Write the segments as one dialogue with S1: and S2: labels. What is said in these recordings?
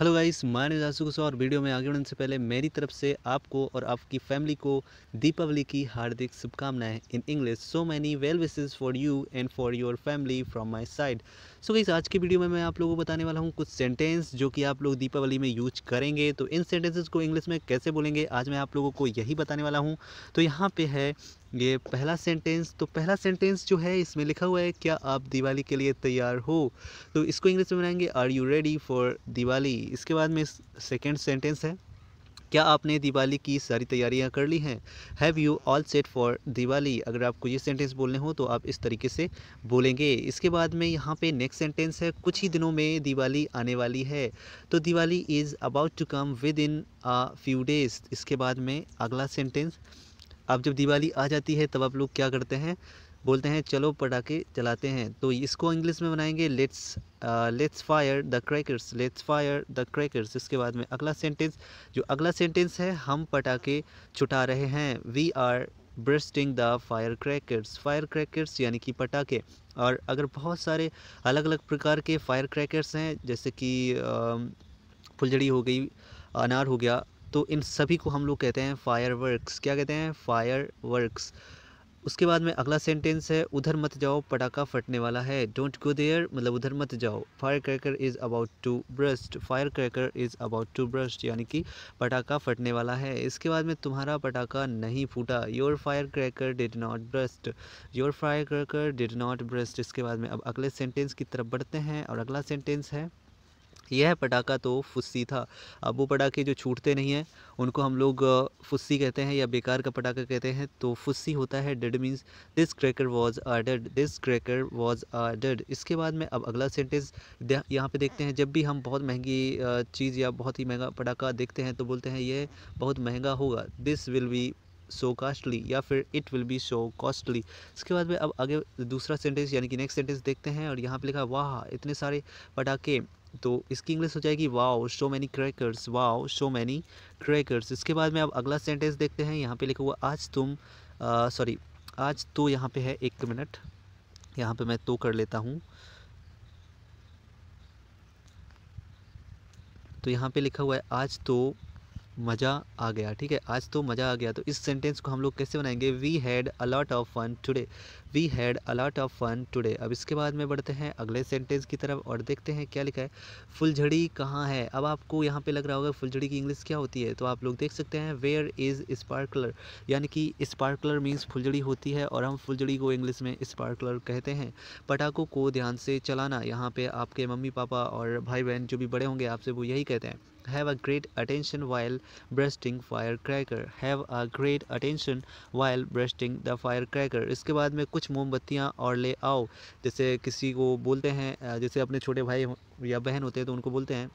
S1: Hello guys, मैं निजासु गुस्सा और वीडियो में आगे बढ़ने से पहले मेरी तरफ से आपको और आपकी फैमिली को दीपावली की हार्दिक शुभकामनाएं in English. So many well wishes for you and for your family from my side. So guys, आज की वीडियो में मैं आप लोगों को बताने वाला हूं कुछ सेंटेंस जो कि आप लोग दीपावली में यूज करेंगे। तो इन सेंटेंसेस को इंग्लिश में कैसे बोलेंगे आज मैं आप लोगों को यही बताने वाला हूँ। तो यहाँ पे है ये पहला सेंटेंस। तो पहला सेंटेंस जो है इसमें लिखा हुआ है, क्या आप दिवाली के लिए तैयार हो। तो इसको इंग्लिश में बनाएंगे, are you ready for Diwali. इसके बाद में सेकेंड सेंटेंस है, क्या आपने दिवाली की सारी तैयारियां कर ली हैं। Have you all set for Diwali. अगर आपको ये सेंटेंस बोलने हो तो आप इस तरीके से बोलेंगे। इसके बाद में यहाँ पे नेक्स्ट सेंटेंस है, कुछ ही दिनों में दिवाली आने वाली है। तो Diwali is about to come within a few days. इसके बाद में अगला सेंटेंस, अब जब दिवाली आ जाती है तब आप लोग क्या करते हैं, बोलते हैं चलो पटाखे चलाते हैं। तो इसको इंग्लिश में बनाएंगे, let's fire the crackers, let's fire the crackers. इसके बाद में अगला सेंटेंस, जो अगला सेंटेंस है, हम पटाखे छुटा रहे हैं। We are bursting the fire crackers. Fire crackers यानी कि पटाखे। और अगर बहुत सारे अलग अलग प्रकार के फायर क्रैकर्स हैं, जैसे कि फुलझड़ी हो गई, अनार हो गया, तो इन सभी को हम लोग कहते हैं फायर वर्क्स। क्या कहते हैं? Fire works. उसके बाद में अगला सेंटेंस है, उधर मत जाओ पटाखा फटने वाला है। डोंट गो देयर मतलब उधर मत जाओ। Fire cracker is about to burst. Fire cracker is about to burst यानी कि पटाखा फटने वाला है। इसके बाद में तुम्हारा पटाखा नहीं फूटा। Your fire cracker did not burst. Your fire cracker did not burst. इसके बाद में अब अगले सेंटेंस की तरफ बढ़ते हैं और अगला सेंटेंस है, यह पटाखा तो फुस्सी था। अब वो पटाखे जो छूटते नहीं हैं उनको हम लोग फुस्सी कहते हैं या बेकार का पटाखा कहते हैं। तो फुस्सी होता है dead, means this cracker was a dead, this cracker was a dead. इसके बाद में अब अगला सेंटेंस यहाँ पे देखते हैं, जब भी हम बहुत महंगी चीज़ या बहुत ही महंगा पटाखा देखते हैं तो बोलते हैं यह बहुत महंगा होगा, this will be so costly, या फिर it will be so costly. इसके बाद में अब आगे दूसरा सेंटेंस यानी कि नेक्स्ट सेंटेंस देखते हैं और यहाँ पे लिखा, वाह इतने सारे पटाखे। तो इसकी इंग्लिश हो जाएगी, wow so many crackers, wow so many crackers. इसके बाद में अब अगला सेंटेंस देखते हैं, यहाँ पे लिखा हुआ आज तुम सॉरी आज तो, यहाँ पे है, एक मिनट यहाँ पे मैं तो कर लेता हूँ। तो यहाँ पे लिखा हुआ है आज तो मज़ा आ गया। ठीक है, आज तो मज़ा आ गया। तो इस सेंटेंस को हम लोग कैसे बनाएंगे, we had a lot of fun today. We had a lot of fun today. अब इसके बाद में बढ़ते हैं अगले सेंटेंस की तरफ और देखते हैं क्या लिखा है, फुलझड़ी कहाँ है। अब आपको यहाँ पे लग रहा होगा फुलझड़ी की इंग्लिश क्या होती है, तो आप लोग देख सकते हैं, वेयर इज़ स्पार्कलर। यानी कि स्पार्कलर मीन्स फुलझड़ी होती है और हम फुलझड़ी को इंग्लिश में स्पार्कलर कहते हैं। पटाखों को ध्यान से चलाना, यहाँ पे आपके मम्मी पापा और भाई बहन जो भी बड़े होंगे आपसे वो यही कहते हैं। Have a great attention while bursting firecracker, have a great attention while bursting the firecracker। इसके बाद में कुछ मोमबत्तियाँ और ले आओ। जैसे किसी को बोलते हैं, जैसे अपने छोटे भाई या बहन होते हैं तो उनको बोलते हैं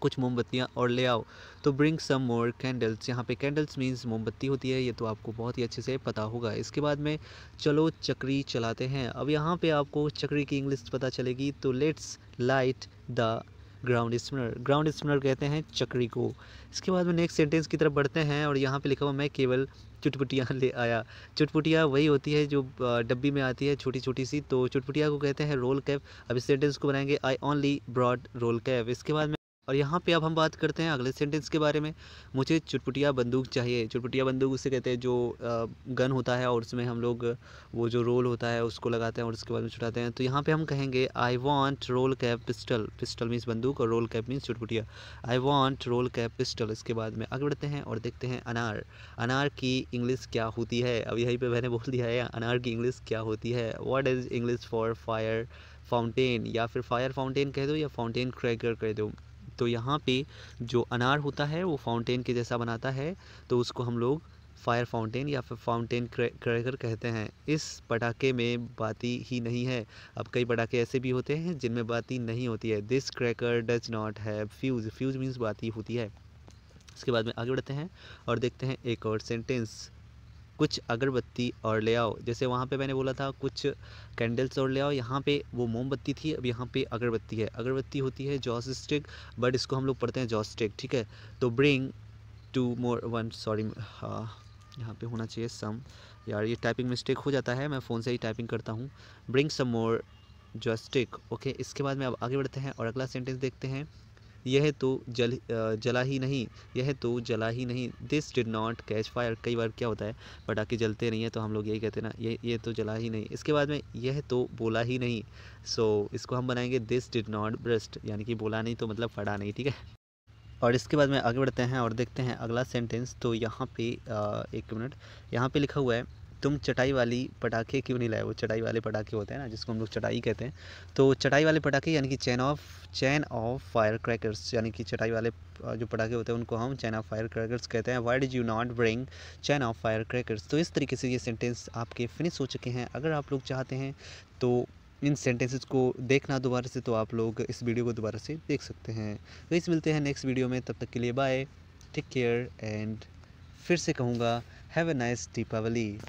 S1: कुछ मोमबत्तियाँ और ले आओ। तो ब्रिंग सम मोर कैंडल्स। यहाँ पे कैंडल्स मीन्स मोमबत्ती होती है, ये तो आपको बहुत ही अच्छे से पता होगा। इसके बाद में चलो चक्री चलाते हैं। अब यहाँ पे आपको चक्री की इंग्लिश पता चलेगी, तो let's light the ground spinner. Ground spinner कहते हैं चक्री को। इसके बाद में नेक्स्ट सेंटेंस की तरफ बढ़ते हैं और यहाँ पे लिखा हुआ, मैं केवल चुटपुटियाँ ले आया। चुटपुटियाँ वही होती है जो डब्बी में आती है छोटी छोटी सी, तो चुटपुटिया को कहते हैं रोल कैप। अब इस सेंटेंस को बनाएंगे, I only brought roll cap. इसके बाद में और यहाँ पे अब हम बात करते हैं अगले सेंटेंस के बारे में, मुझे चुटपुटिया बंदूक चाहिए। चुटपुटिया बंदूक उसे कहते हैं जो गन होता है और उसमें हम लोग वो जो रोल होता है उसको लगाते हैं और उसके बाद में छुटाते हैं। तो यहाँ पे हम कहेंगे, I want roll cap pistol. Pistol means बंदूक और रोल कैप मीन्स चुटपुटिया। I want roll cap pistol. इसके बाद में आगे बढ़ते हैं और देखते हैं अनार। अनार की इंग्लिश क्या होती है। अब यहीं पर मैंने बोल दिया है, अनार की इंग्लिश क्या होती है। What is English for fire fountain, या फिर फायर फाउंटेन कह दो या फाउंटेन क्रैकर कह दो। तो यहाँ पे जो अनार होता है वो फाउंटेन के जैसा बनाता है, तो उसको हम लोग फायर फाउंटेन या फिर फाउंटेन क्रैकर कहते हैं। इस पटाखे में बाती ही नहीं है। अब कई पटाखे ऐसे भी होते हैं जिनमें बाती नहीं होती है। This cracker does not have fuse. Fuse means बाती होती है। इसके बाद में आगे बढ़ते हैं और देखते हैं एक और सेंटेंस, कुछ अगरबत्ती और ले आओ। जैसे वहाँ पे मैंने बोला था कुछ कैंडल्स और ले आओ, यहाँ पे वो मोमबत्ती थी, अब यहाँ पे अगरबत्ती है। अगरबत्ती होती है जॉस स्टिक, बट इसको हम लोग पढ़ते हैं जॉस स्टिक। ठीक है, तो bring two more one, sorry हाँ यहाँ पे होना चाहिए सम, यार ये टाइपिंग मिस्टेक हो जाता है, मैं फ़ोन से ही टाइपिंग करता हूँ। ब्रिंग सम मोर जॉस स्टिक। ओके, इसके बाद में अब आगे बढ़ते हैं और अगला सेंटेंस देखते हैं, यह तो जला ही नहीं, यह तो जला ही नहीं। This did not catch fire. कई बार क्या होता है, पटाखे जलते नहीं है तो हम लोग यही कहते हैं ना, ये तो जला ही नहीं। इसके बाद में यह तो बोला ही नहीं, सो इसको हम बनाएंगे दिस डिड नॉट बर्स्ट, यानी कि बोला नहीं तो मतलब फटा नहीं, ठीक है। और इसके बाद में आगे बढ़ते हैं और देखते हैं अगला सेंटेंस। तो यहाँ पे एक मिनट, यहाँ पे लिखा हुआ है तुम चटाई वाली पटाखे क्यों नहीं लाए। वो चटाई वाले पटाखे होते हैं ना, जिसको हम लोग चटाई कहते हैं। तो चटाई वाले पटाखे यानी कि चैन ऑफ फायर क्रैकर्स, यानी कि चटाई वाले जो पटाखे होते हैं उनको हम चैन ऑफ फायर क्रैकर्स कहते हैं। Why did you not bring chain of fire crackers. तो इस तरीके से ये सेंटेंस आपके फिनिश हो चुके हैं। अगर आप लोग चाहते हैं तो इन सेंटेंसेस को देखना दोबारा से, तो आप लोग इस वीडियो को दोबारा से देख सकते हैं। तो इस मिलते हैं नेक्स्ट वीडियो में, तब तक के लिए बाय, टेक केयर एंड फिर से कहूँगा हैव अ नाइस दीपावली।